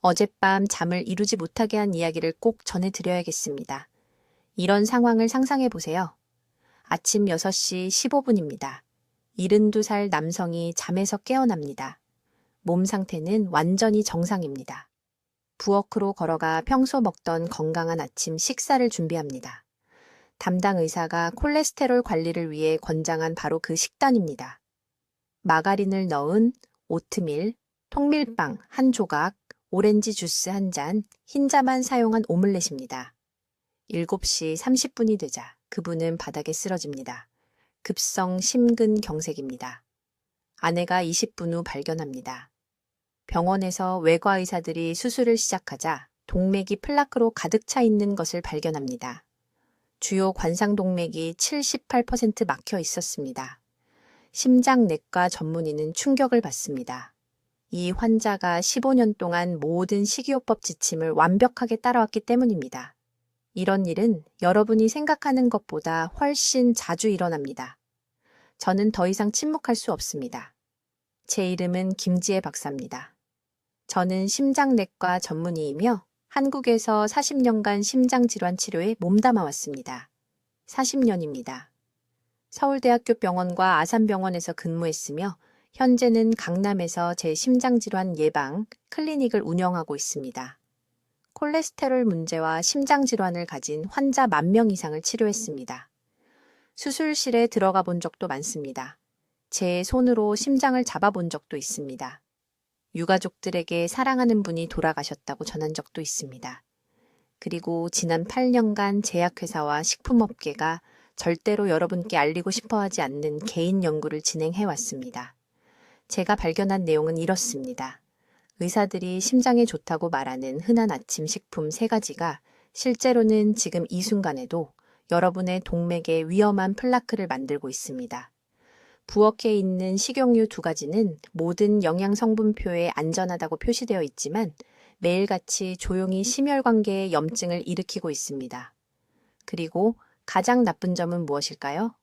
어젯밤 잠을 이루지 못하게 한 이야기를 꼭 전해드려야겠습니다. 이런 상황을 상상해 보세요. 아침 6시 15분입니다. 72살 남성이 잠에서 깨어납니다. 몸 상태는 완전히 정상입니다. 부엌으로 걸어가 평소 먹던 건강한 아침 식사를 준비합니다. 담당 의사가 콜레스테롤 관리를 위해 권장한 바로 그 식단입니다. 마가린을 넣은 오트밀, 통밀빵 한 조각, 오렌지 주스 한 잔, 흰자만 사용한 오믈렛입니다. 7시 30분이 되자 그분은 바닥에 쓰러집니다. 급성 심근경색입니다. 아내가 20분 후 발견합니다. 병원에서 외과 의사들이 수술을 시작하자 동맥이 플라크로 가득 차 있는 것을 발견합니다. 주요 관상동맥이 78% 막혀 있었습니다. 심장내과 전문의는 충격을 받습니다. 이 환자가 15년 동안 모든 식이요법 지침을 완벽하게 따라왔기 때문입니다. 이런 일은 여러분이 생각하는 것보다 훨씬 자주 일어납니다. 저는 더 이상 침묵할 수 없습니다. 제 이름은 김지혜 박사입니다. 저는 심장내과 전문의이며 한국에서 40년간 심장질환 치료에 몸담아 왔습니다. 40년입니다. 서울대학교 병원과 아산병원에서 근무했으며 현재는 강남에서 제 심장질환 예방 클리닉을 운영하고 있습니다. 콜레스테롤 문제와 심장질환을 가진 환자 10,000명 이상을 치료했습니다. 수술실에 들어가 본 적도 많습니다. 제 손으로 심장을 잡아본 적도 있습니다. 유가족들에게 사랑하는 분이 돌아가셨다고 전한 적도 있습니다. 그리고 지난 8년간 제약회사와 식품업계가 절대로 여러분께 알리고 싶어 하지 않는 개인 연구를 진행해 왔습니다. 제가 발견한 내용은 이렇습니다. 의사들이 심장에 좋다고 말하는 흔한 아침 식품 3가지가 실제로는 지금 이 순간에도 여러분의 동맥에 위험한 플라크를 만들고 있습니다. 부엌에 있는 식용유 2가지는 모든 영양성분표에 안전하다고 표시되어 있지만 매일같이 조용히 심혈관계에 염증을 일으키고 있습니다. 그리고 가장 나쁜 점은 무엇일까요?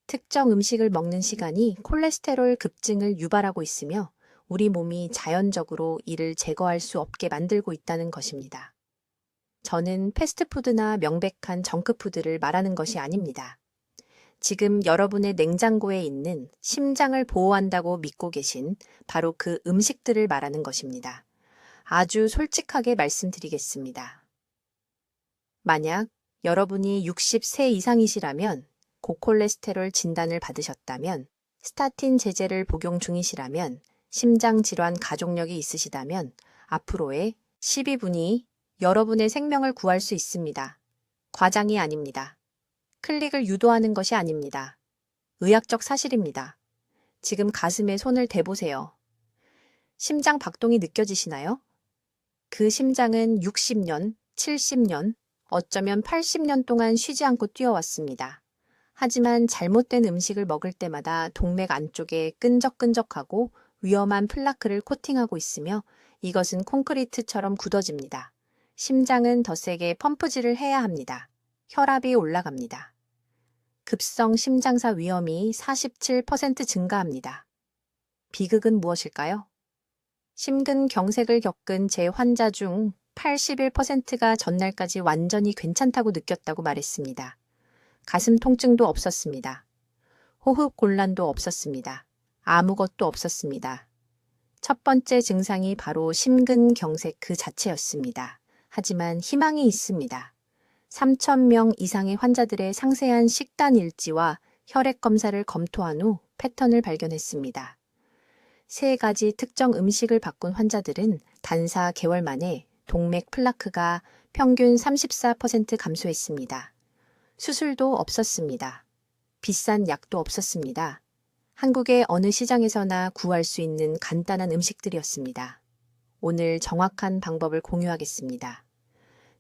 특정 음식을 먹는 시간이 콜레스테롤 급증을 유발하고 있으며 우리 몸이 자연적으로 이를 제거할 수 없게 만들고 있다는 것입니다. 저는 패스트푸드나 명백한 정크푸드를 말하는 것이 아닙니다. 지금 여러분의 냉장고에 있는 심장을 보호한다고 믿고 계신 바로 그 음식들을 말하는 것입니다. 아주 솔직하게 말씀드리겠습니다. 만약 여러분이 60세 이상이시라면, 고콜레스테롤 진단을 받으셨다면, 스타틴 제제를 복용 중이시라면, 심장질환 가족력이 있으시다면 앞으로의 12분이 여러분의 생명을 구할 수 있습니다. 과장이 아닙니다. 클릭을 유도하는 것이 아닙니다. 의학적 사실입니다. 지금 가슴에 손을 대보세요. 심장 박동이 느껴지시나요? 그 심장은 60년, 70년, 어쩌면 80년 동안 쉬지 않고 뛰어왔습니다. 하지만 잘못된 음식을 먹을 때마다 동맥 안쪽에 끈적끈적하고 위험한 플라크를 코팅하고 있으며 이것은 콘크리트처럼 굳어집니다. 심장은 더 세게 펌프질을 해야 합니다. 혈압이 올라갑니다. 급성 심장사 위험이 47% 증가합니다. 비극은 무엇일까요? 심근경색을 겪은 제 환자 중 81%가 전날까지 완전히 괜찮다고 느꼈다고 말했습니다. 가슴 통증도 없었습니다. 호흡 곤란도 없었습니다. 아무것도 없었습니다. 첫 번째 증상이 바로 심근경색 그 자체였습니다. 하지만 희망이 있습니다. 3,000명 이상의 환자들의 상세한 식단 일지와 혈액 검사를 검토한 후 패턴을 발견했습니다. 3가지 특정 음식을 바꾼 환자들은 단 4개월 만에 동맥 플라크가 평균 34% 감소했습니다. 수술도 없었습니다. 비싼 약도 없었습니다. 한국의 어느 시장에서나 구할 수 있는 간단한 음식들이었습니다. 오늘 정확한 방법을 공유하겠습니다.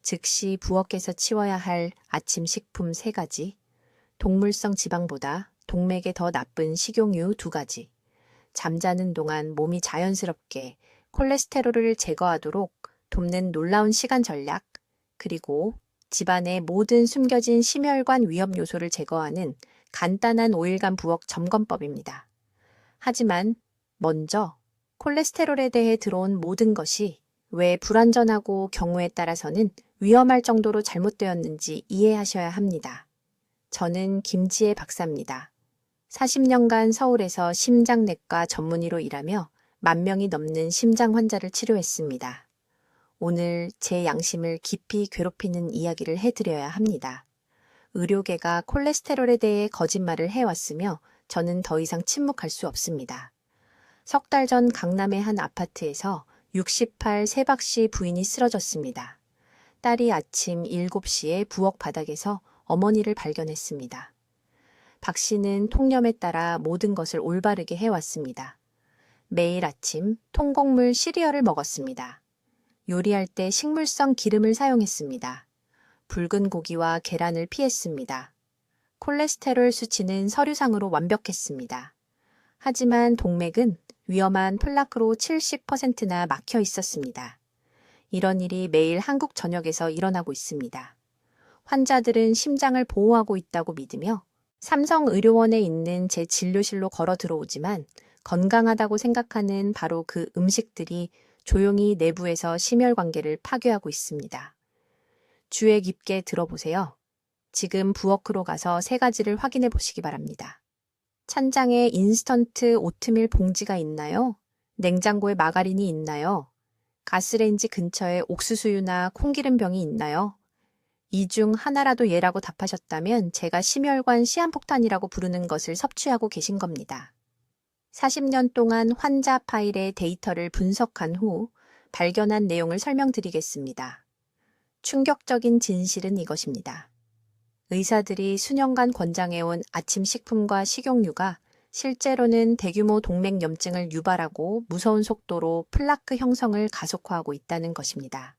즉시 부엌에서 치워야 할 아침 식품 3가지, 동물성 지방보다 동맥에 더 나쁜 식용유 2가지, 잠자는 동안 몸이 자연스럽게 콜레스테롤을 제거하도록 돕는 놀라운 시간 전략, 그리고 집안의 모든 숨겨진 심혈관 위험 요소를 제거하는 간단한 5일간 부엌 점검법입니다. 하지만 먼저 콜레스테롤에 대해 들어온 모든 것이 왜 불완전하고 경우에 따라서는 위험할 정도로 잘못되었는지 이해하셔야 합니다. 저는 김지혜 박사입니다. 40년간 서울에서 심장내과 전문의로 일하며 10,000명이 넘는 심장 환자를 치료했습니다. 오늘 제 양심을 깊이 괴롭히는 이야기를 해드려야 합니다. 의료계가 콜레스테롤에 대해 거짓말을 해왔으며 저는 더 이상 침묵할 수 없습니다. 석 달 전 강남의 한 아파트에서 68 세박씨 부인이 쓰러졌습니다. 딸이 아침 7시에 부엌 바닥에서 어머니를 발견했습니다. 박 씨는 통념에 따라 모든 것을 올바르게 해왔습니다. 매일 아침 통곡물 시리얼을 먹었습니다. 요리할 때 식물성 기름을 사용했습니다. 붉은 고기와 계란을 피했습니다. 콜레스테롤 수치는 서류상으로 완벽했습니다. 하지만 동맥은 위험한 플라크로 70%나 막혀 있었습니다. 이런 일이 매일 한국 전역에서 일어나고 있습니다. 환자들은 심장을 보호하고 있다고 믿으며 삼성의료원에 있는 제 진료실로 걸어 들어오지만 건강하다고 생각하는 바로 그 음식들이 조용히 내부에서 심혈관계를 파괴하고 있습니다. 주의 깊게 들어보세요. 지금 부엌으로 가서 3가지를 확인해 보시기 바랍니다. 찬장에 인스턴트 오트밀 봉지가 있나요? 냉장고에 마가린이 있나요? 가스레인지 근처에 옥수수유나 콩기름병이 있나요? 이 중 하나라도 예라고 답하셨다면 제가 심혈관 시한폭탄이라고 부르는 것을 섭취하고 계신 겁니다. 40년 동안 환자 파일의 데이터를 분석한 후 발견한 내용을 설명드리겠습니다. 충격적인 진실은 이것입니다. 의사들이 수년간 권장해온 아침 식품과 식용유가 실제로는 대규모 동맥염증을 유발하고 무서운 속도로 플라크 형성을 가속화하고 있다는 것입니다.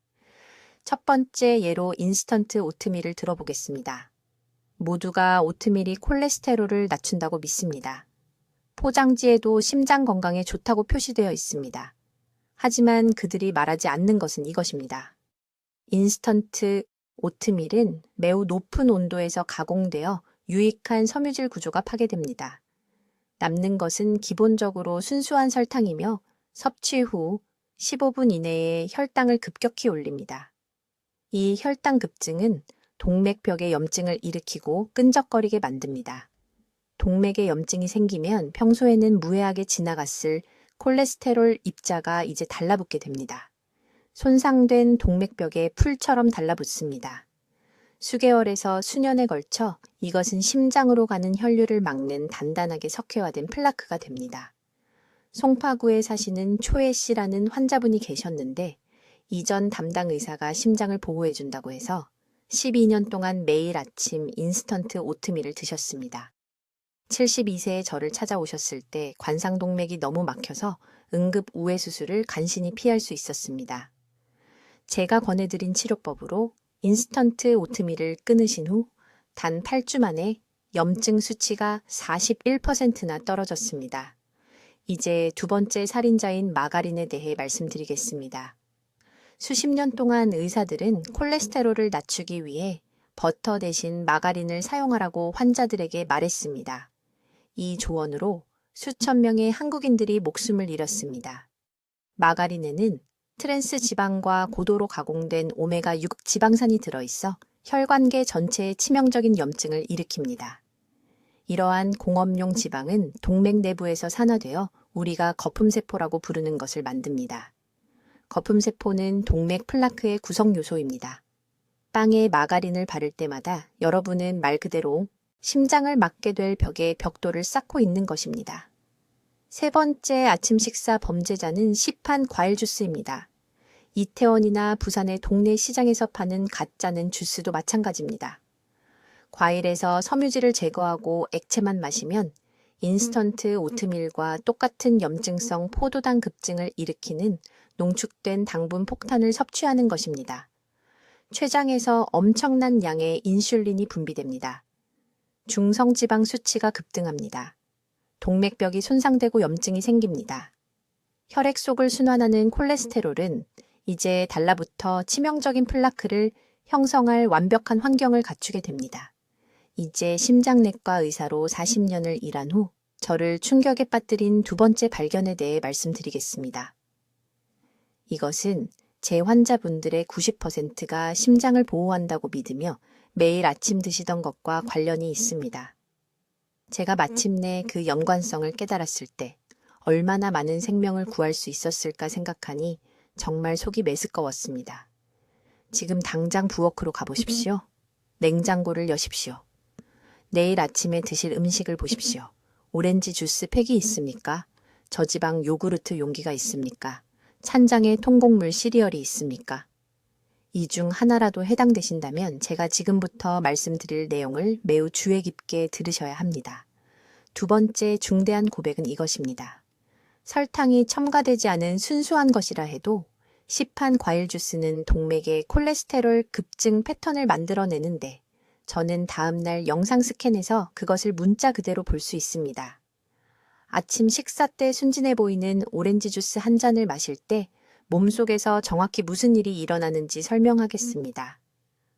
첫 번째 예로 인스턴트 오트밀을 들어보겠습니다. 모두가 오트밀이 콜레스테롤을 낮춘다고 믿습니다. 포장지에도 심장 건강에 좋다고 표시되어 있습니다. 하지만 그들이 말하지 않는 것은 이것입니다. 인스턴트 오트밀은 매우 높은 온도에서 가공되어 유익한 섬유질 구조가 파괴됩니다. 남는 것은 기본적으로 순수한 설탕이며 섭취 후 15분 이내에 혈당을 급격히 올립니다. 이 혈당 급증은 동맥벽에 염증을 일으키고 끈적거리게 만듭니다. 동맥에 염증이 생기면 평소에는 무해하게 지나갔을 콜레스테롤 입자가 이제 달라붙게 됩니다. 손상된 동맥벽에 풀처럼 달라붙습니다. 수개월에서 수년에 걸쳐 이것은 심장으로 가는 혈류를 막는 단단하게 석회화된 플라크가 됩니다. 송파구에 사시는 초혜 씨라는 환자분이 계셨는데 이전 담당 의사가 심장을 보호해준다고 해서 12년 동안 매일 아침 인스턴트 오트밀을 드셨습니다. 72세의 저를 찾아오셨을 때 관상동맥이 너무 막혀서 응급 우회 수술을 간신히 피할 수 있었습니다. 제가 권해드린 치료법으로 인스턴트 오트밀을 끊으신 후 단 8주 만에 염증 수치가 41%나 떨어졌습니다. 이제 두 번째 살인자인 마가린에 대해 말씀드리겠습니다. 수십 년 동안 의사들은 콜레스테롤을 낮추기 위해 버터 대신 마가린을 사용하라고 환자들에게 말했습니다. 이 조언으로 수천 명의 한국인들이 목숨을 잃었습니다. 마가린에는 트랜스 지방과 고도로 가공된 오메가6 지방산이 들어있어 혈관계 전체에 치명적인 염증을 일으킵니다. 이러한 공업용 지방은 동맥 내부에서 산화되어 우리가 거품세포라고 부르는 것을 만듭니다. 거품세포는 동맥 플라크의 구성 요소입니다. 빵에 마가린을 바를 때마다 여러분은 말 그대로 심장을 막게 될 벽에 벽돌을 쌓고 있는 것입니다. 세 번째 아침 식사 범죄자는 시판 과일 주스입니다. 이태원이나 부산의 동네 시장에서 파는 가짜는 주스도 마찬가지입니다. 과일에서 섬유질을 제거하고 액체만 마시면 인스턴트 오트밀과 똑같은 염증성 포도당 급증을 일으키는 농축된 당분 폭탄을 섭취하는 것입니다. 췌장에서 엄청난 양의 인슐린이 분비됩니다. 중성지방 수치가 급등합니다. 동맥벽이 손상되고 염증이 생깁니다. 혈액 속을 순환하는 콜레스테롤은 이제 달라붙어 치명적인 플라크를 형성할 완벽한 환경을 갖추게 됩니다. 이제 심장내과 의사로 40년을 일한 후 저를 충격에 빠뜨린 두 번째 발견에 대해 말씀드리겠습니다. 이것은 제 환자분들의 90%가 심장을 보호한다고 믿으며 매일 아침 드시던 것과 관련이 있습니다. 제가 마침내 그 연관성을 깨달았을 때 얼마나 많은 생명을 구할 수 있었을까 생각하니 정말 속이 메스꺼웠습니다. 지금 당장 부엌으로 가보십시오. 냉장고를 여십시오. 내일 아침에 드실 음식을 보십시오. 오렌지 주스 팩이 있습니까? 저지방 요구르트 용기가 있습니까? 찬장에 통곡물 시리얼이 있습니까? 이 중 하나라도 해당되신다면 제가 지금부터 말씀드릴 내용을 매우 주의 깊게 들으셔야 합니다. 두 번째 중대한 고백은 이것입니다. 설탕이 첨가되지 않은 순수한 것이라 해도 시판 과일 주스는 동맥의 콜레스테롤 급증 패턴을 만들어내는데 저는 다음날 영상 스캔에서 그것을 문자 그대로 볼 수 있습니다. 아침 식사 때 순진해 보이는 오렌지 주스 한 잔을 마실 때 몸속에서 정확히 무슨 일이 일어나는지 설명하겠습니다.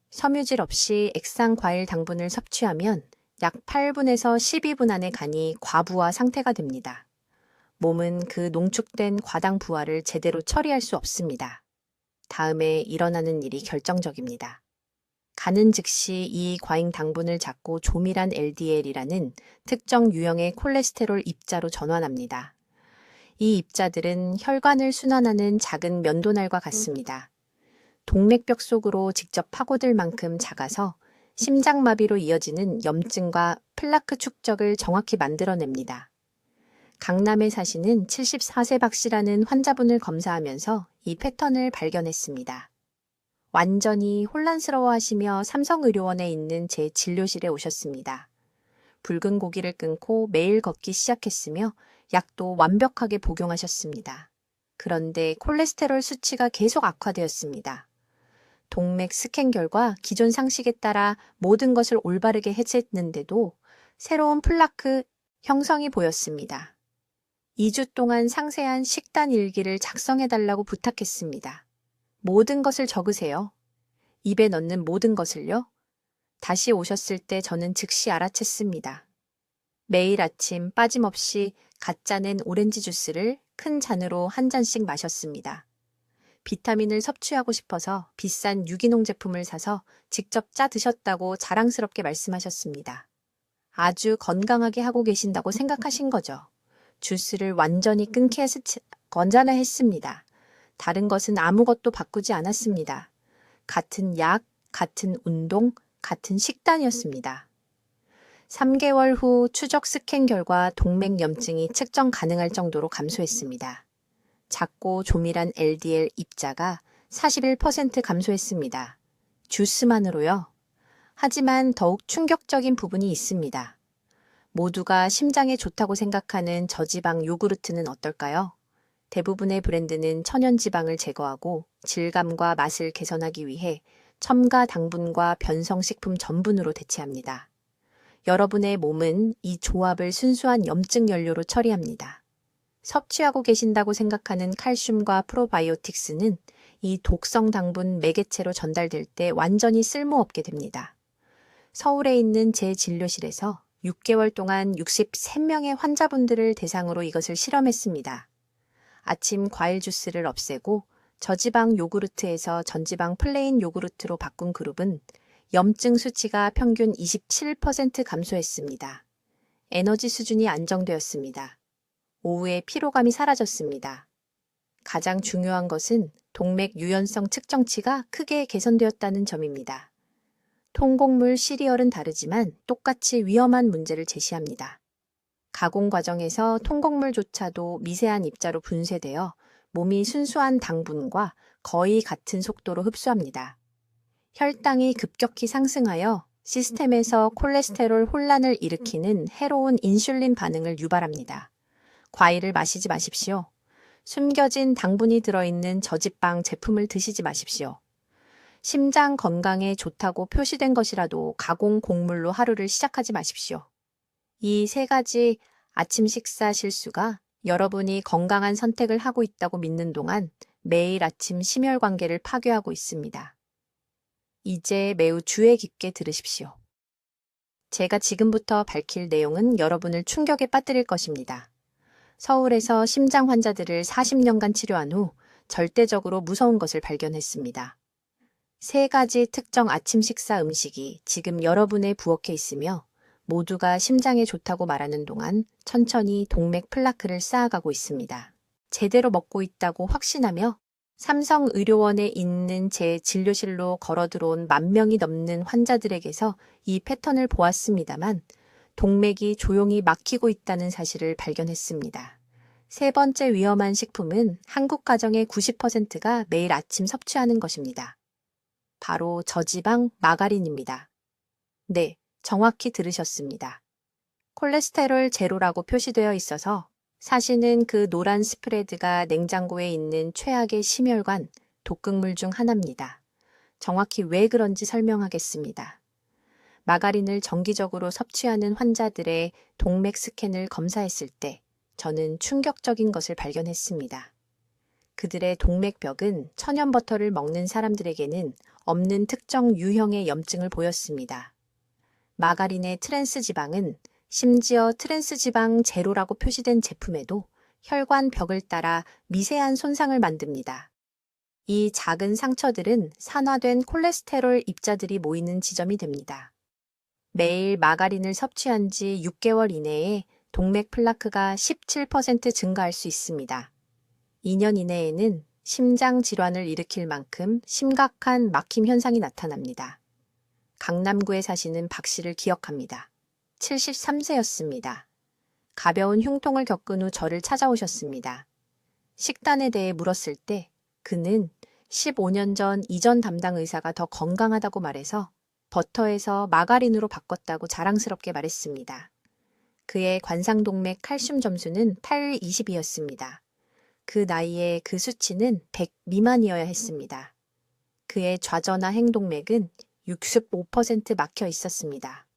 섬유질 없이 액상 과일 당분을 섭취하면 약 8분에서 12분 안에 간이 과부하 상태가 됩니다. 몸은 그 농축된 과당 부하를 제대로 처리할 수 없습니다. 다음에 일어나는 일이 결정적입니다. 간은 즉시 이 과잉 당분을 잡고 조밀한 LDL이라는 특정 유형의 콜레스테롤 입자로 전환합니다. 이 입자들은 혈관을 순환하는 작은 면도날과 같습니다. 동맥벽 속으로 직접 파고들 만큼 작아서 심장마비로 이어지는 염증과 플라크 축적을 정확히 만들어냅니다. 강남에 사시는 74세 박 씨라는 환자분을 검사하면서 이 패턴을 발견했습니다. 완전히 혼란스러워하시며 삼성의료원에 있는 제 진료실에 오셨습니다. 붉은 고기를 끊고 매일 걷기 시작했으며 약도 완벽하게 복용하셨습니다. 그런데 콜레스테롤 수치가 계속 악화되었습니다. 동맥 스캔 결과 기존 상식에 따라 모든 것을 올바르게 해제했는데도 새로운 플라크 형성이 보였습니다. 2주 동안 상세한 식단 일기를 작성해달라고 부탁했습니다. 모든 것을 적으세요. 입에 넣는 모든 것을요. 다시 오셨을 때 저는 즉시 알아챘습니다. 매일 아침 빠짐없이 갓 짜낸 오렌지 주스를 큰 잔으로 한 잔씩 마셨습니다. 비타민을 섭취하고 싶어서 비싼 유기농 제품을 사서 직접 짜 드셨다고 자랑스럽게 말씀하셨습니다. 아주 건강하게 하고 계신다고 생각하신 거죠. 주스를 완전히 끊게 건전했습니다. 다른 것은 아무것도 바꾸지 않았습니다. 같은 약, 같은 운동, 같은 식단이었습니다. 3개월 후 추적 스캔 결과 동맥 염증이 측정 가능할 정도로 감소했습니다. 작고 조밀한 LDL 입자가 41% 감소했습니다. 주스만으로요. 하지만 더욱 충격적인 부분이 있습니다. 모두가 심장에 좋다고 생각하는 저지방 요구르트는 어떨까요? 대부분의 브랜드는 천연지방을 제거하고 질감과 맛을 개선하기 위해 첨가 당분과 변성식품 전분으로 대체합니다. 여러분의 몸은 이 조합을 순수한 염증 연료로 처리합니다. 섭취하고 계신다고 생각하는 칼슘과 프로바이오틱스는 이 독성 당분 매개체로 전달될 때 완전히 쓸모없게 됩니다. 서울에 있는 제 진료실에서 6개월 동안 63명의 환자분들을 대상으로 이것을 실험했습니다. 아침 과일 주스를 없애고 저지방 요구르트에서 전지방 플레인 요구르트로 바꾼 그룹은 염증 수치가 평균 27% 감소했습니다. 에너지 수준이 안정되었습니다. 오후에 피로감이 사라졌습니다. 가장 중요한 것은 동맥 유연성 측정치가 크게 개선되었다는 점입니다. 통곡물 시리얼은 다르지만 똑같이 위험한 문제를 제시합니다. 가공 과정에서 통곡물조차도 미세한 입자로 분쇄되어 몸이 순수한 당분과 거의 같은 속도로 흡수합니다. 혈당이 급격히 상승하여 시스템에서 콜레스테롤 혼란을 일으키는 해로운 인슐린 반응을 유발합니다. 과일을 마시지 마십시오. 숨겨진 당분이 들어있는 저지방 제품을 드시지 마십시오. 심장 건강에 좋다고 표시된 것이라도 가공 곡물로 하루를 시작하지 마십시오. 이 세 가지 아침 식사 실수가 여러분이 건강한 선택을 하고 있다고 믿는 동안 매일 아침 심혈관계를 파괴하고 있습니다. 이제 매우 주의 깊게 들으십시오. 제가 지금부터 밝힐 내용은 여러분을 충격에 빠뜨릴 것입니다. 서울에서 심장 환자들을 40년간 치료한 후 절대적으로 무서운 것을 발견했습니다. 3가지 특정 아침 식사 음식이 지금 여러분의 부엌에 있으며 모두가 심장에 좋다고 말하는 동안 천천히 동맥 플라크를 쌓아가고 있습니다. 제대로 먹고 있다고 확신하며 삼성의료원에 있는 제 진료실로 걸어 들어온 10,000명이 넘는 환자들에게서 이 패턴을 보았습니다만 동맥이 조용히 막히고 있다는 사실을 발견했습니다. 3번째 위험한 식품은 한국 가정의 90%가 매일 아침 섭취하는 것입니다. 바로 저지방 마가린입니다. 네, 정확히 들으셨습니다. 콜레스테롤 제로라고 표시되어 있어서 사실은 그 노란 스프레드가 냉장고에 있는 최악의 심혈관, 독극물 중 하나입니다. 정확히 왜 그런지 설명하겠습니다. 마가린을 정기적으로 섭취하는 환자들의 동맥 스캔을 검사했을 때 저는 충격적인 것을 발견했습니다. 그들의 동맥벽은 천연버터를 먹는 사람들에게는 없는 특정 유형의 염증을 보였습니다. 마가린의 트랜스지방은 심지어 트랜스지방 제로라고 표시된 제품에도 혈관벽을 따라 미세한 손상을 만듭니다. 이 작은 상처들은 산화된 콜레스테롤 입자들이 모이는 지점이 됩니다. 매일 마가린을 섭취한 지 6개월 이내에 동맥 플라크가 17% 증가할 수 있습니다. 2년 이내에는 심장 질환을 일으킬 만큼 심각한 막힘 현상이 나타납니다. 강남구에 사시는 박 씨를 기억합니다. 73세였습니다. 가벼운 흉통을 겪은 후 저를 찾아오셨습니다. 식단에 대해 물었을 때 그는 15년 전 이전 담당 의사가 더 건강하다고 말해서 버터에서 마가린으로 바꿨다고 자랑스럽게 말했습니다. 그의 관상동맥 칼슘 점수는 8/20이었습니다. 그 나이에 그 수치는 100 미만이어야 했습니다. 그의 좌전화 행동맥은 65% 막혀 있었습니다.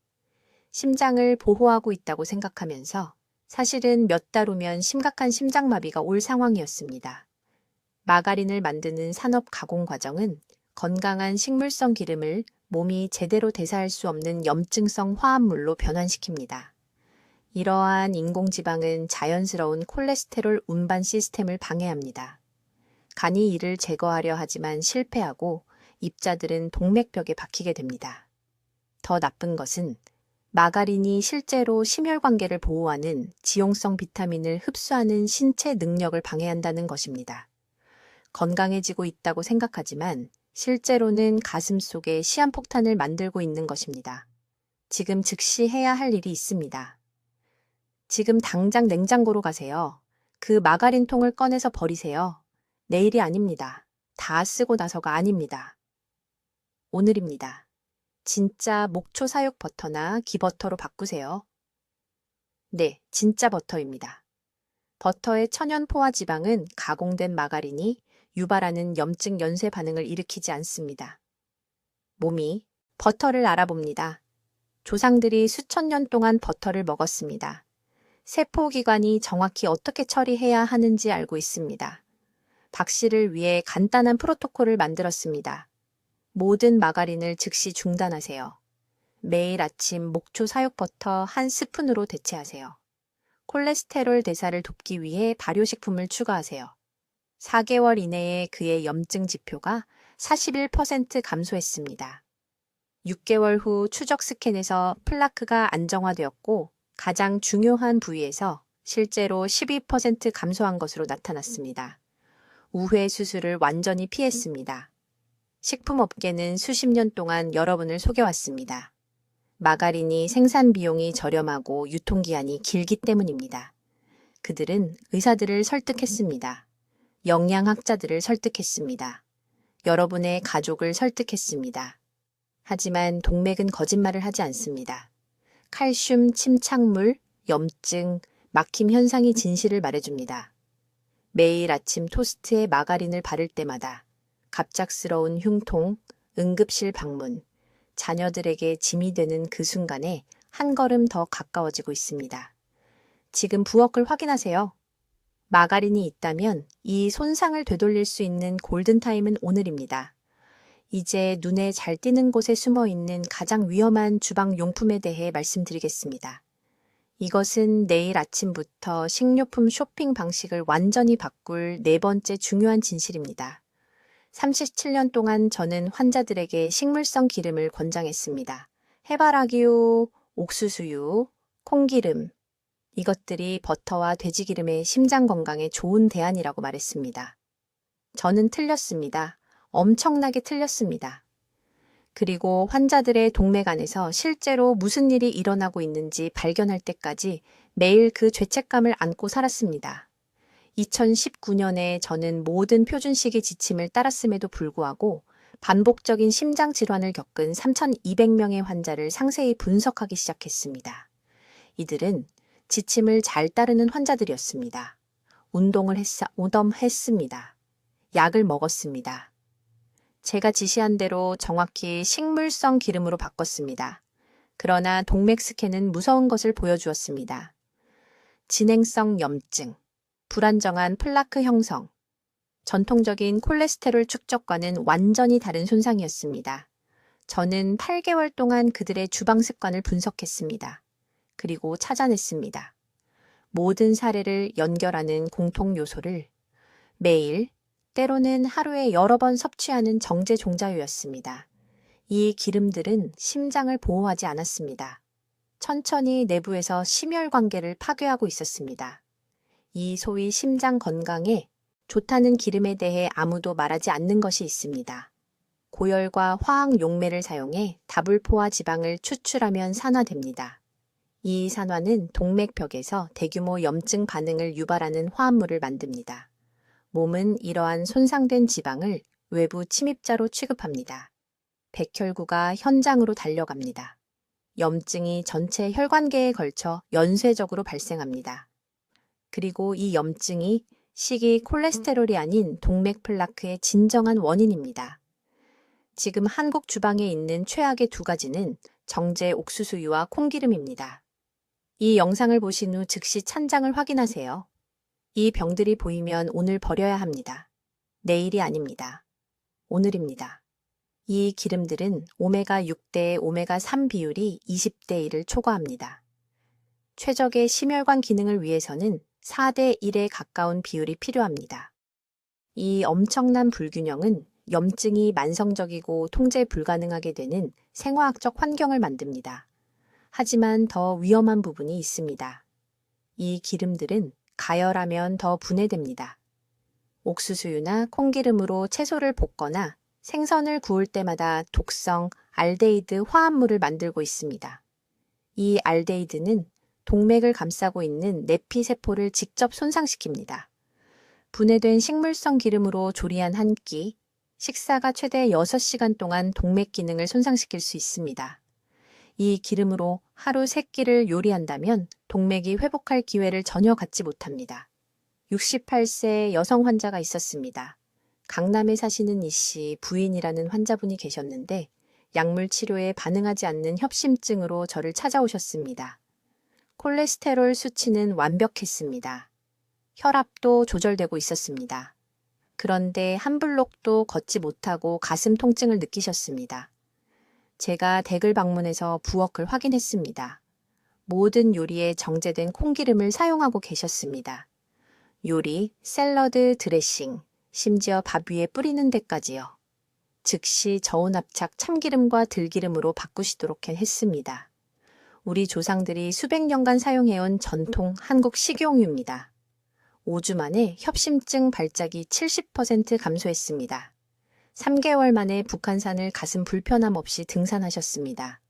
심장을 보호하고 있다고 생각하면서 사실은 몇 달 후면 심각한 심장마비가 올 상황이었습니다. 마가린을 만드는 산업 가공 과정은 건강한 식물성 기름을 몸이 제대로 대사할 수 없는 염증성 화합물로 변환시킵니다. 이러한 인공지방은 자연스러운 콜레스테롤 운반 시스템을 방해합니다. 간이 이를 제거하려 하지만 실패하고 입자들은 동맥벽에 박히게 됩니다. 더 나쁜 것은 마가린이 실제로 심혈관계를 보호하는 지용성 비타민을 흡수하는 신체 능력을 방해한다는 것입니다. 건강해지고 있다고 생각하지만 실제로는 가슴 속에 시한폭탄을 만들고 있는 것입니다. 지금 즉시 해야 할 일이 있습니다. 지금 당장 냉장고로 가세요. 그 마가린 통을 꺼내서 버리세요. 내일이 아닙니다. 다 쓰고 나서가 아닙니다. 오늘입니다. 진짜 목초 사육 버터나 기버터로 바꾸세요. 네, 진짜 버터입니다. 버터의 천연 포화 지방은 가공된 마가린이 유발하는 염증 연쇄 반응을 일으키지 않습니다. 몸이 버터를 알아봅니다. 조상들이 수천 년 동안 버터를 먹었습니다. 세포기관이 정확히 어떻게 처리해야 하는지 알고 있습니다. 박 씨를 위해 간단한 프로토콜을 만들었습니다. 모든 마가린을 즉시 중단하세요. 매일 아침 목초 사육 버터 1스푼으로 대체하세요. 콜레스테롤 대사를 돕기 위해 발효식품을 추가하세요. 4개월 이내에 그의 염증 지표가 41% 감소했습니다. 6개월 후 추적 스캔에서 플라크가 안정화되었고 가장 중요한 부위에서 실제로 12% 감소한 것으로 나타났습니다. 우회 수술을 완전히 피했습니다. 식품업계는 수십 년 동안 여러분을 속여왔습니다. 마가린이 생산 비용이 저렴하고 유통기한이 길기 때문입니다. 그들은 의사들을 설득했습니다. 영양학자들을 설득했습니다. 여러분의 가족을 설득했습니다. 하지만 동맥은 거짓말을 하지 않습니다. 칼슘 침착물, 염증, 막힘 현상이 진실을 말해줍니다. 매일 아침 토스트에 마가린을 바를 때마다 갑작스러운 흉통, 응급실 방문, 자녀들에게 짐이 되는 그 순간에 한 걸음 더 가까워지고 있습니다. 지금 부엌을 확인하세요. 마가린이 있다면 이 손상을 되돌릴 수 있는 골든타임은 오늘입니다. 이제 눈에 잘 띄는 곳에 숨어 있는 가장 위험한 주방 용품에 대해 말씀드리겠습니다. 이것은 내일 아침부터 식료품 쇼핑 방식을 완전히 바꿀 네 번째 중요한 진실입니다. 37년 동안 저는 환자들에게 식물성 기름을 권장했습니다. 해바라기유, 옥수수유, 콩기름, 이것들이 버터와 돼지기름의 심장 건강에 좋은 대안이라고 말했습니다. 저는 틀렸습니다. 엄청나게 틀렸습니다. 그리고 환자들의 동맥 안에서 실제로 무슨 일이 일어나고 있는지 발견할 때까지 매일 그 죄책감을 안고 살았습니다. 2019년에 저는 모든 표준식의 지침을 따랐음에도 불구하고 반복적인 심장 질환을 겪은 3,200명의 환자를 상세히 분석하기 시작했습니다. 이들은 지침을 잘 따르는 환자들이었습니다. 운동을 했습니다. 약을 먹었습니다. 제가 지시한 대로 정확히 식물성 기름으로 바꿨습니다. 그러나 동맥 스캔은 무서운 것을 보여주었습니다. 진행성 염증, 불안정한 플라크 형성, 전통적인 콜레스테롤 축적과는 완전히 다른 손상이었습니다. 저는 8개월 동안 그들의 주방 습관을 분석했습니다. 그리고 찾아냈습니다. 모든 사례를 연결하는 공통 요소를 매일, 때로는 하루에 여러 번 섭취하는 정제 종자유였습니다. 이 기름들은 심장을 보호하지 않았습니다. 천천히 내부에서 심혈관계를 파괴하고 있었습니다. 이 소위 심장 건강에 좋다는 기름에 대해 아무도 말하지 않는 것이 있습니다. 고열과 화학 용매를 사용해 다불포화 지방을 추출하면 산화됩니다. 이 산화는 동맥벽에서 대규모 염증 반응을 유발하는 화합물을 만듭니다. 몸은 이러한 손상된 지방을 외부 침입자로 취급합니다. 백혈구가 현장으로 달려갑니다. 염증이 전체 혈관계에 걸쳐 연쇄적으로 발생합니다. 그리고 이 염증이 식이 콜레스테롤이 아닌 동맥 플라크의 진정한 원인입니다. 지금 한국 주방에 있는 최악의 두 가지는 정제 옥수수유와 콩기름입니다. 이 영상을 보신 후 즉시 찬장을 확인하세요. 이 병들이 보이면 오늘 버려야 합니다. 내일이 아닙니다. 오늘입니다. 이 기름들은 오메가 6대 오메가 3 비율이 20대 1을 초과합니다. 최적의 심혈관 기능을 위해서는 4대 1에 가까운 비율이 필요합니다. 이 엄청난 불균형은 염증이 만성적이고 통제 불가능하게 되는 생화학적 환경을 만듭니다. 하지만 더 위험한 부분이 있습니다. 이 기름들은 가열하면 더 분해됩니다. 옥수수유나 콩기름으로 채소를 볶거나 생선을 구울 때마다 독성 알데히드 화합물을 만들고 있습니다. 이 알데히드는 동맥을 감싸고 있는 내피세포를 직접 손상시킵니다. 분해된 식물성 기름으로 조리한 한 끼, 식사가 최대 6시간 동안 동맥 기능을 손상시킬 수 있습니다. 이 기름으로 하루 3끼를 요리한다면 동맥이 회복할 기회를 전혀 갖지 못합니다. 68세 여성 환자가 있었습니다. 강남에 사시는 이 씨 부인이라는 환자분이 계셨는데 약물 치료에 반응하지 않는 협심증으로 저를 찾아오셨습니다. 콜레스테롤 수치는 완벽했습니다. 혈압도 조절되고 있었습니다. 그런데 한 블록도 걷지 못하고 가슴 통증을 느끼셨습니다. 제가 댁을 방문해서 부엌을 확인했습니다. 모든 요리에 정제된 콩기름을 사용하고 계셨습니다. 요리, 샐러드, 드레싱, 심지어 밥 위에 뿌리는 데까지요. 즉시 저온압착 참기름과 들기름으로 바꾸시도록 했습니다. 우리 조상들이 수백 년간 사용해온 전통 한국 식용유입니다. 5주 만에 협심증 발작이 70% 감소했습니다. 3개월 만에 북한산을 가슴 불편함 없이 등산하셨습니다.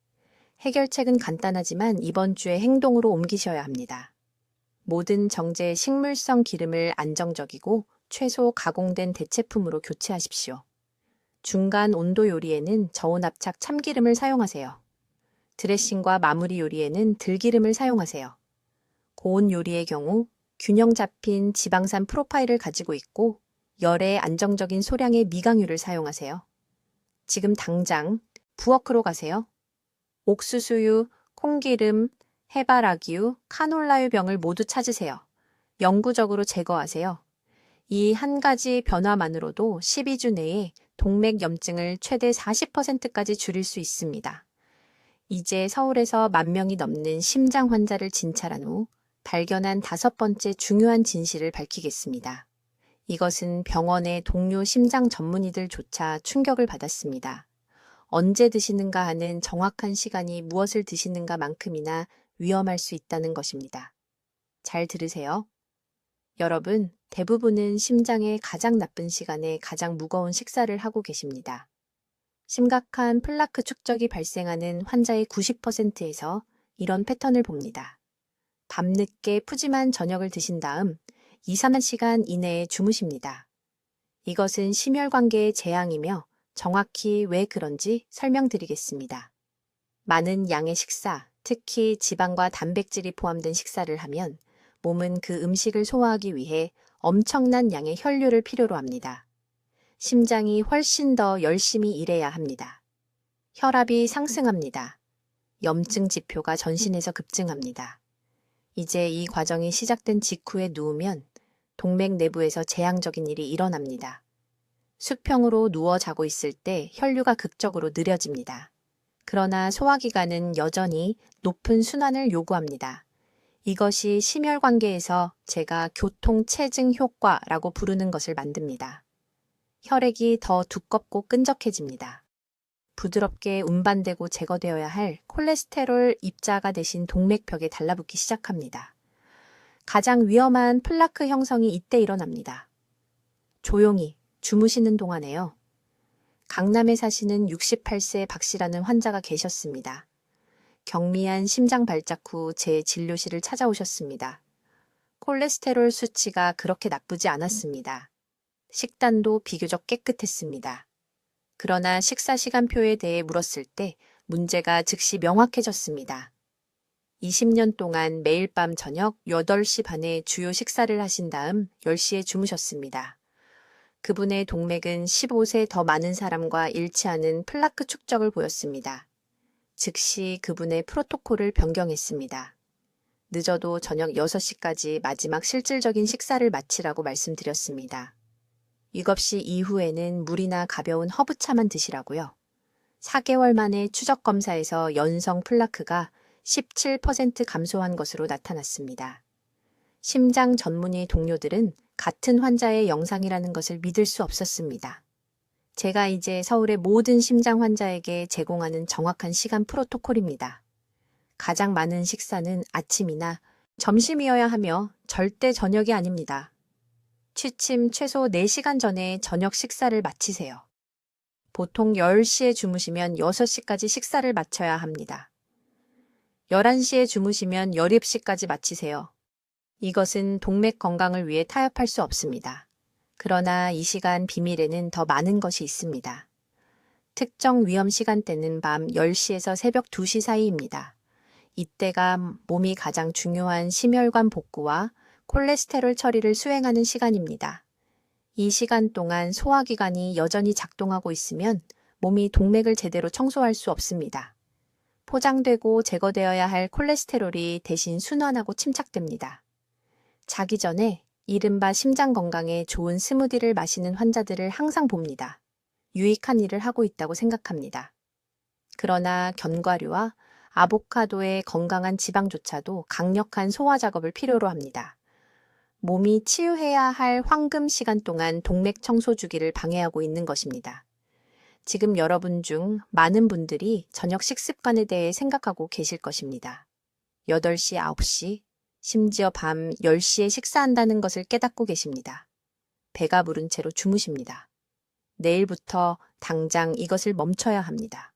해결책은 간단하지만 이번 주에 행동으로 옮기셔야 합니다. 모든 정제 식물성 기름을 안정적이고 최소 가공된 대체품으로 교체하십시오. 중간 온도 요리에는 저온압착 참기름을 사용하세요. 드레싱과 마무리 요리에는 들기름을 사용하세요. 고온 요리의 경우 균형 잡힌 지방산 프로파일을 가지고 있고 열에 안정적인 소량의 미강유를 사용하세요. 지금 당장 부엌으로 가세요. 옥수수유, 콩기름, 해바라기유, 카놀라유 병을 모두 찾으세요. 영구적으로 제거하세요. 이 한 가지 변화만으로도 12주 내에 동맥 염증을 최대 40%까지 줄일 수 있습니다. 이제 서울에서 10,000명이 넘는 심장 환자를 진찰한 후 발견한 5번째 중요한 진실을 밝히겠습니다. 이것은 병원의 동료 심장 전문의들조차 충격을 받았습니다. 언제 드시는가 하는 정확한 시간이 무엇을 드시는가만큼이나 위험할 수 있다는 것입니다. 잘 들으세요. 여러분, 대부분은 심장의 가장 나쁜 시간에 가장 무거운 식사를 하고 계십니다. 심각한 플라크 축적이 발생하는 환자의 90%에서 이런 패턴을 봅니다. 밤늦게 푸짐한 저녁을 드신 다음 2-3시간 이내에 주무십니다. 이것은 심혈관계의 재앙이며 정확히 왜 그런지 설명드리겠습니다. 많은 양의 식사, 특히 지방과 단백질이 포함된 식사를 하면 몸은 그 음식을 소화하기 위해 엄청난 양의 혈류를 필요로 합니다. 심장이 훨씬 더 열심히 일해야 합니다. 혈압이 상승합니다. 염증 지표가 전신에서 급증합니다. 이제 이 과정이 시작된 직후에 누우면 동맥 내부에서 재앙적인 일이 일어납니다. 수평으로 누워 자고 있을 때 혈류가 극적으로 느려집니다. 그러나 소화기관은 여전히 높은 순환을 요구합니다. 이것이 심혈관계에서 제가 교통체증 효과라고 부르는 것을 만듭니다. 혈액이 더 두껍고 끈적해집니다. 부드럽게 운반되고 제거되어야 할 콜레스테롤 입자가 대신 동맥벽에 달라붙기 시작합니다. 가장 위험한 플라크 형성이 이때 일어납니다. 조용히 주무시는 동안에요. 강남에 사시는 68세 박 씨라는 환자가 계셨습니다. 경미한 심장 발작 후 제 진료실을 찾아오셨습니다. 콜레스테롤 수치가 그렇게 나쁘지 않았습니다. 식단도 비교적 깨끗했습니다. 그러나 식사 시간표에 대해 물었을 때 문제가 즉시 명확해졌습니다. 20년 동안 매일 밤 저녁 8시 반에 주요 식사를 하신 다음 10시에 주무셨습니다. 그분의 동맥은 15세 더 많은 사람과 일치하는 플라크 축적을 보였습니다. 즉시 그분의 프로토콜을 변경했습니다. 늦어도 저녁 6시까지 마지막 실질적인 식사를 마치라고 말씀드렸습니다. 위급시 이후에는 물이나 가벼운 허브차만 드시라고요. 4개월 만에 추적 검사에서 연성 플라크가 17% 감소한 것으로 나타났습니다. 심장 전문의 동료들은 같은 환자의 영상이라는 것을 믿을 수 없었습니다. 제가 이제 서울의 모든 심장 환자에게 제공하는 정확한 시간 프로토콜입니다. 가장 많은 식사는 아침이나 점심이어야 하며 절대 저녁이 아닙니다. 취침 최소 4시간 전에 저녁 식사를 마치세요. 보통 10시에 주무시면 6시까지 식사를 마쳐야 합니다. 11시에 주무시면 17시까지 마치세요. 이것은 동맥 건강을 위해 타협할 수 없습니다. 그러나 이 시간 비밀에는 더 많은 것이 있습니다. 특정 위험 시간대는 밤 10시에서 새벽 2시 사이입니다. 이때가 몸이 가장 중요한 심혈관 복구와 콜레스테롤 처리를 수행하는 시간입니다. 이 시간 동안 소화기관이 여전히 작동하고 있으면 몸이 동맥을 제대로 청소할 수 없습니다. 포장되고 제거되어야 할 콜레스테롤이 대신 순환하고 침착됩니다. 자기 전에 이른바 심장 건강에 좋은 스무디를 마시는 환자들을 항상 봅니다. 유익한 일을 하고 있다고 생각합니다. 그러나 견과류와 아보카도의 건강한 지방조차도 강력한 소화 작업을 필요로 합니다. 몸이 치유해야 할 황금 시간 동안 동맥 청소 주기를 방해하고 있는 것입니다. 지금 여러분 중 많은 분들이 저녁 식습관에 대해 생각하고 계실 것입니다. 8시, 9시, 심지어 밤 10시에 식사한다는 것을 깨닫고 계십니다. 배가 부른 채로 주무십니다. 내일부터 당장 이것을 멈춰야 합니다.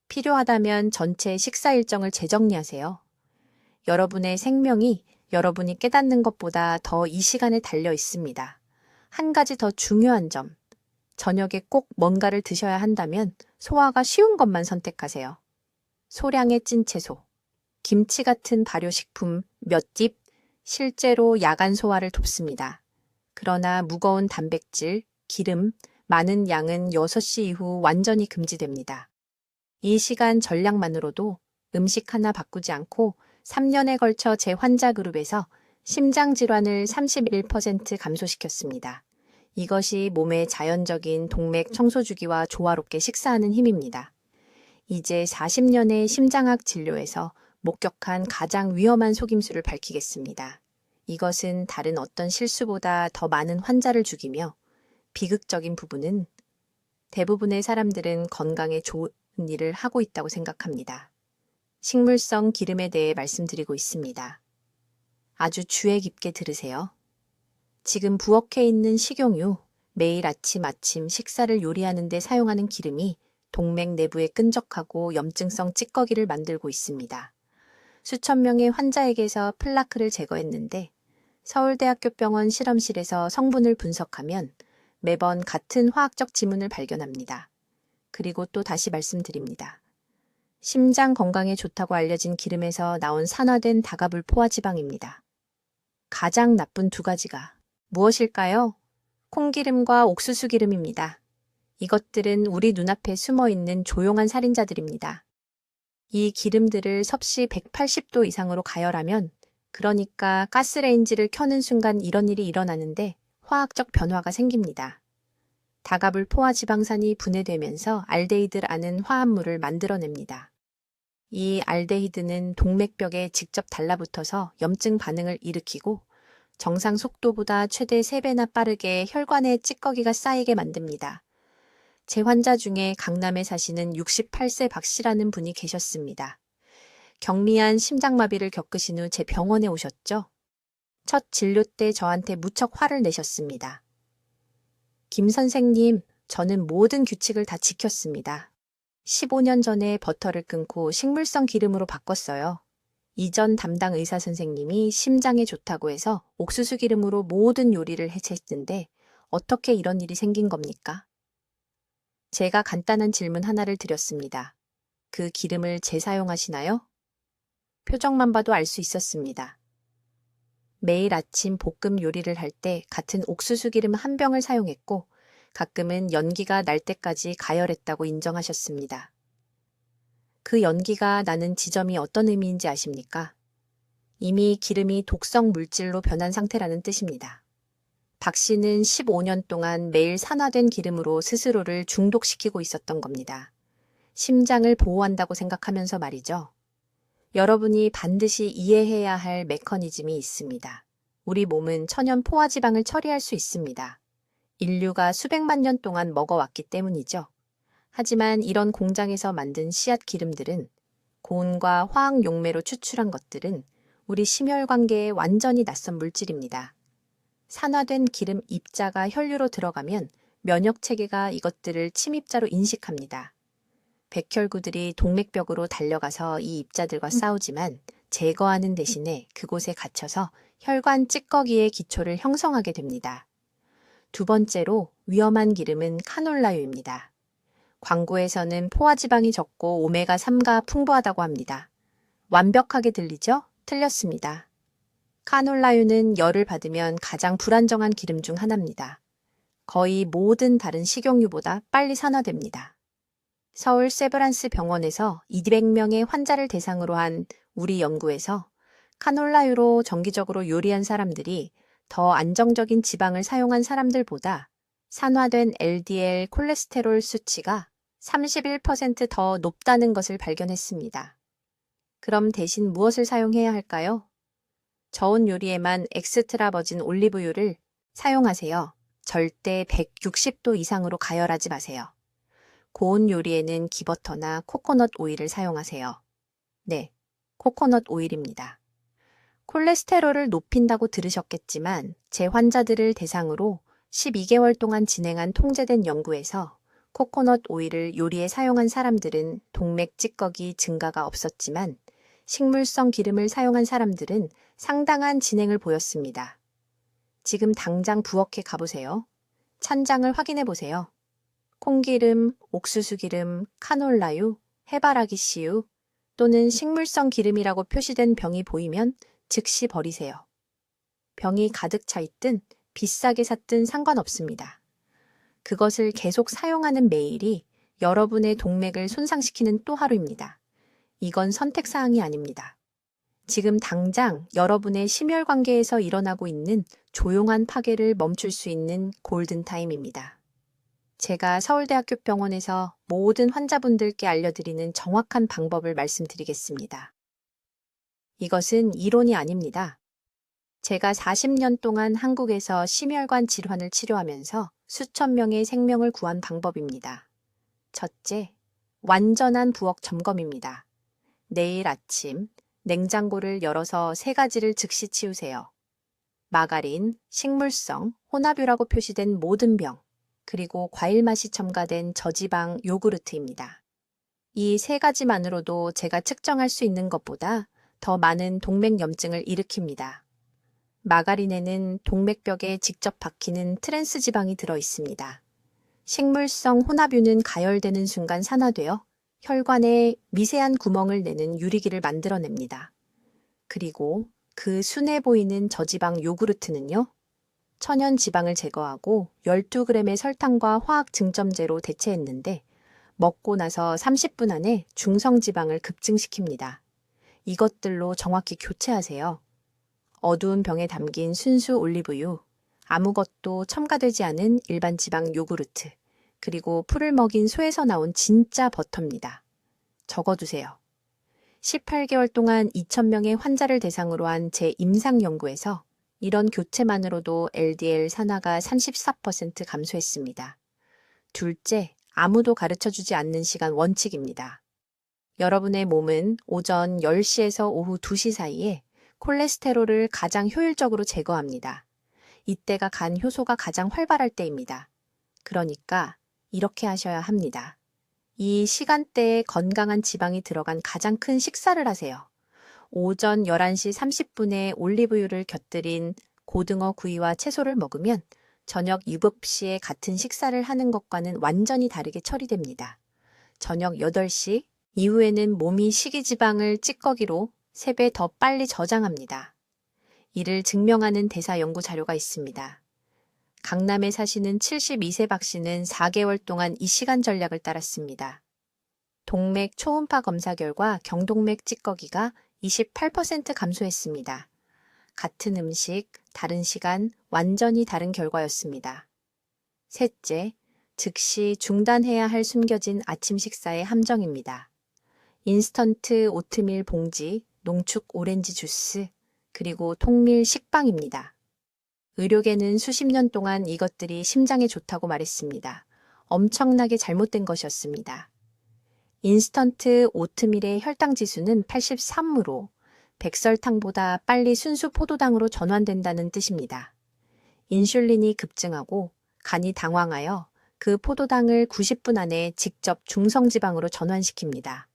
필요하다면 전체 식사 일정을 재정리하세요. 여러분의 생명이 여러분이 깨닫는 것보다 더 이 시간에 달려 있습니다. 한 가지 더 중요한 점, 저녁에 꼭 뭔가를 드셔야 한다면 소화가 쉬운 것만 선택하세요. 소량의 찐 채소, 김치 같은 발효식품 몇 입, 실제로 야간 소화를 돕습니다. 그러나 무거운 단백질, 기름, 많은 양은 6시 이후 완전히 금지됩니다. 이 시간 전략만으로도 음식 하나 바꾸지 않고 3년에 걸쳐 제 환자 그룹에서 심장 질환을 31% 감소시켰습니다. 이것이 몸의 자연적인 동맥 청소 주기와 조화롭게 식사하는 힘입니다. 이제 40년의 심장학 진료에서 목격한 가장 위험한 속임수를 밝히겠습니다. 이것은 다른 어떤 실수보다 더 많은 환자를 죽이며 비극적인 부분은 대부분의 사람들은 건강에 좋은 일을 하고 있다고 생각합니다. 식물성 기름에 대해 말씀드리고 있습니다. 아주 주의 깊게 들으세요. 지금 부엌에 있는 식용유, 매일 아침 식사를 요리하는 데 사용하는 기름이 동맥 내부에 끈적하고 염증성 찌꺼기를 만들고 있습니다. 수천 명의 환자에게서 플라크를 제거했는데 서울대학교 병원 실험실에서 성분을 분석하면 매번 같은 화학적 지문을 발견합니다. 그리고 또 다시 말씀드립니다. 심장 건강에 좋다고 알려진 기름에서 나온 산화된 다가불 포화지방입니다. 가장 나쁜 두 가지가 무엇일까요? 콩기름과 옥수수 기름입니다. 이것들은 우리 눈앞에 숨어 있는 조용한 살인자들입니다. 이 기름들을 섭씨 180도 이상으로 가열하면, 그러니까 가스레인지를 켜는 순간 이런 일이 일어나는데 화학적 변화가 생깁니다. 다가불 포화지방산이 분해되면서 알데히드라는 화합물을 만들어냅니다. 이 알데히드는 동맥벽에 직접 달라붙어서 염증 반응을 일으키고 정상 속도보다 최대 3배나 빠르게 혈관에 찌꺼기가 쌓이게 만듭니다. 제 환자 중에 강남에 사시는 68세 박 씨라는 분이 계셨습니다. 경미한 심장마비를 겪으신 후 제 병원에 오셨죠. 첫 진료 때 저한테 무척 화를 내셨습니다. 김 선생님, 저는 모든 규칙을 다 지켰습니다. 15년 전에 버터를 끊고 식물성 기름으로 바꿨어요. 이전 담당 의사 선생님이 심장에 좋다고 해서 옥수수 기름으로 모든 요리를 해체했는데 어떻게 이런 일이 생긴 겁니까? 제가 간단한 질문 하나를 드렸습니다. 그 기름을 재사용하시나요? 표정만 봐도 알 수 있었습니다. 매일 아침 볶음 요리를 할 때 같은 옥수수 기름 한 병을 사용했고 가끔은 연기가 날 때까지 가열했다고 인정하셨습니다. 그 연기가 나는 지점이 어떤 의미인지 아십니까? 이미 기름이 독성 물질로 변한 상태라는 뜻입니다. 박 씨는 15년 동안 매일 산화된 기름으로 스스로를 중독시키고 있었던 겁니다. 심장을 보호한다고 생각하면서 말이죠. 여러분이 반드시 이해해야 할 메커니즘이 있습니다. 우리 몸은 천연 포화지방을 처리할 수 있습니다. 인류가 수백만 년 동안 먹어왔기 때문이죠. 하지만 이런 공장에서 만든 씨앗 기름들은 고온과 화학 용매로 추출한 것들은 우리 심혈관계에 완전히 낯선 물질입니다. 산화된 기름 입자가 혈류로 들어가면 면역 체계가 이것들을 침입자로 인식합니다. 백혈구들이 동맥벽으로 달려가서 이 입자들과 싸우지만 제거하는 대신에 그곳에 갇혀서 혈관 찌꺼기의 기초를 형성하게 됩니다. 두 번째로 위험한 기름은 카놀라유입니다. 광고에서는 포화지방이 적고 오메가3가 풍부하다고 합니다. 완벽하게 들리죠? 틀렸습니다. 카놀라유는 열을 받으면 가장 불안정한 기름 중 하나입니다. 거의 모든 다른 식용유보다 빨리 산화됩니다. 서울 세브란스 병원에서 200명의 환자를 대상으로 한 우리 연구에서 카놀라유로 정기적으로 요리한 사람들이 더 안정적인 지방을 사용한 사람들보다 산화된 LDL 콜레스테롤 수치가 31% 더 높다는 것을 발견했습니다. 그럼 대신 무엇을 사용해야 할까요? 저온 요리에만 엑스트라 버진 올리브유를 사용하세요. 절대 160도 이상으로 가열하지 마세요. 고온 요리에는 기버터나 코코넛 오일을 사용하세요. 네, 코코넛 오일입니다. 콜레스테롤을 높인다고 들으셨겠지만 제 환자들을 대상으로 12개월 동안 진행한 통제된 연구에서 코코넛 오일을 요리에 사용한 사람들은 동맥 찌꺼기 증가가 없었지만 식물성 기름을 사용한 사람들은 상당한 진행을 보였습니다. 지금 당장 부엌에 가보세요. 찬장을 확인해 보세요. 콩기름, 옥수수기름, 카놀라유, 해바라기 씨유 또는 식물성 기름이라고 표시된 병이 보이면 즉시 버리세요. 병이 가득 차 있든 비싸게 샀든 상관없습니다. 그것을 계속 사용하는 매일이 여러분의 동맥을 손상시키는 또 하루입니다. 이건 선택사항이 아닙니다. 지금 당장 여러분의 심혈관계에서 일어나고 있는 조용한 파괴를 멈출 수 있는 골든타임입니다. 제가 서울대학교 병원에서 모든 환자분들께 알려드리는 정확한 방법을 말씀드리겠습니다. 이것은 이론이 아닙니다. 제가 40년 동안 한국에서 심혈관 질환을 치료하면서 수천 명의 생명을 구한 방법입니다. 첫째, 완전한 부엌 점검입니다. 내일 아침 냉장고를 열어서 세 가지를 즉시 치우세요. 마가린, 식물성, 혼합유라고 표시된 모든 병, 그리고 과일 맛이 첨가된 저지방 요구르트입니다. 이 세 가지만으로도 제가 측정할 수 있는 것보다 더 많은 동맥염증을 일으킵니다. 마가린에는 동맥벽에 직접 박히는 트랜스 지방이 들어 있습니다. 식물성 혼합유는 가열되는 순간 산화되어 혈관에 미세한 구멍을 내는 유리기를 만들어냅니다. 그리고 그 순해 보이는 저지방 요구르트는요, 천연 지방을 제거하고 12g의 설탕과 화학 증점제로 대체했는데 먹고 나서 30분 안에 중성지방을 급증시킵니다. 이것들로 정확히 교체하세요. 어두운 병에 담긴 순수 올리브유, 아무것도 첨가되지 않은 일반 지방 요구르트, 그리고 풀을 먹인 소에서 나온 진짜 버터입니다. 적어두세요. 18개월 동안 2,000명의 환자를 대상으로 한 제 임상 연구에서 이런 교체만으로도 LDL 산화가 34% 감소했습니다. 둘째, 아무도 가르쳐주지 않는 시간 원칙입니다. 여러분의 몸은 오전 10시에서 오후 2시 사이에 콜레스테롤을 가장 효율적으로 제거합니다. 이때가 간 효소가 가장 활발할 때입니다. 그러니까 이렇게 하셔야 합니다. 이 시간대에 건강한 지방이 들어간 가장 큰 식사를 하세요. 오전 11시 30분에 올리브유를 곁들인 고등어 구이와 채소를 먹으면 저녁 7시에 같은 식사를 하는 것과는 완전히 다르게 처리됩니다. 저녁 8시 이후에는 몸이 식이지방을 찌꺼기로 3배 더 빨리 저장합니다. 이를 증명하는 대사 연구 자료가 있습니다. 강남에 사시는 72세 박 씨는 4개월 동안 이 시간 전략을 따랐습니다. 동맥 초음파 검사 결과 경동맥 찌꺼기가 28% 감소했습니다. 같은 음식, 다른 시간, 완전히 다른 결과였습니다. 셋째, 즉시 중단해야 할 숨겨진 아침 식사의 함정입니다. 인스턴트 오트밀 봉지, 농축 오렌지 주스, 그리고 통밀 식빵입니다. 의료계는 수십 년 동안 이것들이 심장에 좋다고 말했습니다. 엄청나게 잘못된 것이었습니다. 인스턴트 오트밀의 혈당 지수는 83으로 백설탕보다 빨리 순수 포도당으로 전환된다는 뜻입니다. 인슐린이 급증하고 간이 당황하여 그 포도당을 90분 안에 직접 중성지방으로 전환시킵니다.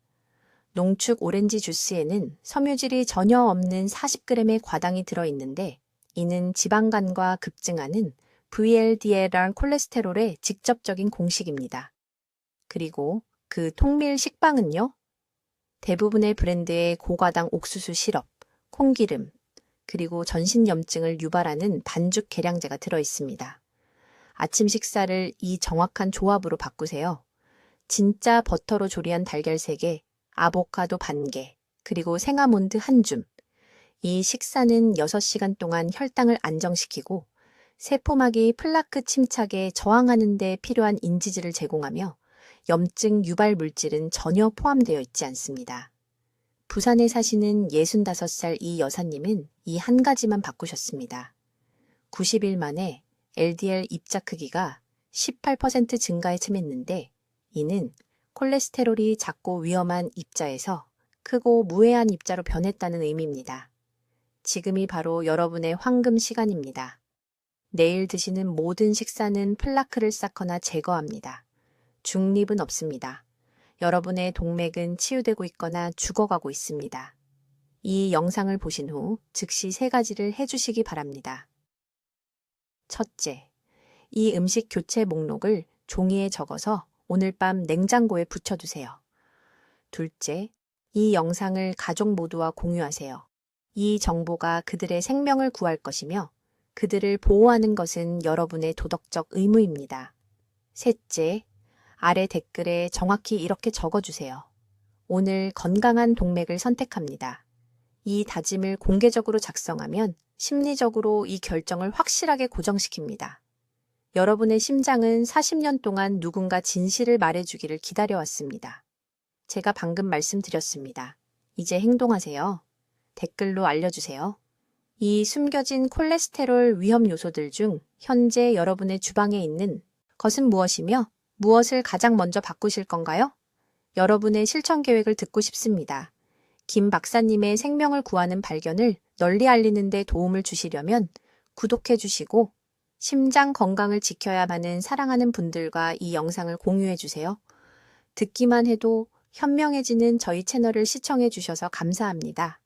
농축 오렌지 주스에는 섬유질이 전혀 없는 40g의 과당이 들어있는데 이는 지방간과 급증하는 VLDLR 콜레스테롤의 직접적인 공식입니다. 그리고 그 통밀 식빵은요? 대부분의 브랜드의 고과당 옥수수 시럽, 콩기름, 그리고 전신염증을 유발하는 반죽 계량제가 들어있습니다. 아침 식사를 이 정확한 조합으로 바꾸세요. 진짜 버터로 조리한 달걀 3개, 아보카도 반 개, 그리고 생아몬드 1줌. 이 식사는 6시간 동안 혈당을 안정시키고 세포막이 플라크 침착에 저항하는 데 필요한 인지질을 제공하며 염증 유발 물질은 전혀 포함되어 있지 않습니다. 부산에 사시는 65살 이 여사님은 이 한 가지만 바꾸셨습니다. 90일 만에 LDL 입자 크기가 18% 증가에 침했는데 이는 콜레스테롤이 작고 위험한 입자에서 크고 무해한 입자로 변했다는 의미입니다. 지금이 바로 여러분의 황금 시간입니다. 내일 드시는 모든 식사는 플라크를 쌓거나 제거합니다. 중립은 없습니다. 여러분의 동맥은 치유되고 있거나 죽어가고 있습니다. 이 영상을 보신 후 즉시 3가지를 해주시기 바랍니다. 첫째, 이 음식 교체 목록을 종이에 적어서 오늘 밤 냉장고에 붙여두세요. 둘째, 이 영상을 가족 모두와 공유하세요. 이 정보가 그들의 생명을 구할 것이며 그들을 보호하는 것은 여러분의 도덕적 의무입니다. 셋째, 아래 댓글에 정확히 이렇게 적어주세요. 오늘 건강한 동맥을 선택합니다. 이 다짐을 공개적으로 작성하면 심리적으로 이 결정을 확실하게 고정시킵니다. 여러분의 심장은 40년 동안 누군가 진실을 말해주기를 기다려왔습니다. 제가 방금 말씀드렸습니다. 이제 행동하세요. 댓글로 알려주세요. 이 숨겨진 콜레스테롤 위험 요소들 중 현재 여러분의 주방에 있는 것은 무엇이며 무엇을 가장 먼저 바꾸실 건가요? 여러분의 실천 계획을 듣고 싶습니다. 김 박사님의 생명을 구하는 발견을 널리 알리는 데 도움을 주시려면 구독해 주시고 심장 건강을 지켜야 하는 사랑하는 분들과 이 영상을 공유해 주세요. 듣기만 해도 현명해지는 저희 채널을 시청해 주셔서 감사합니다.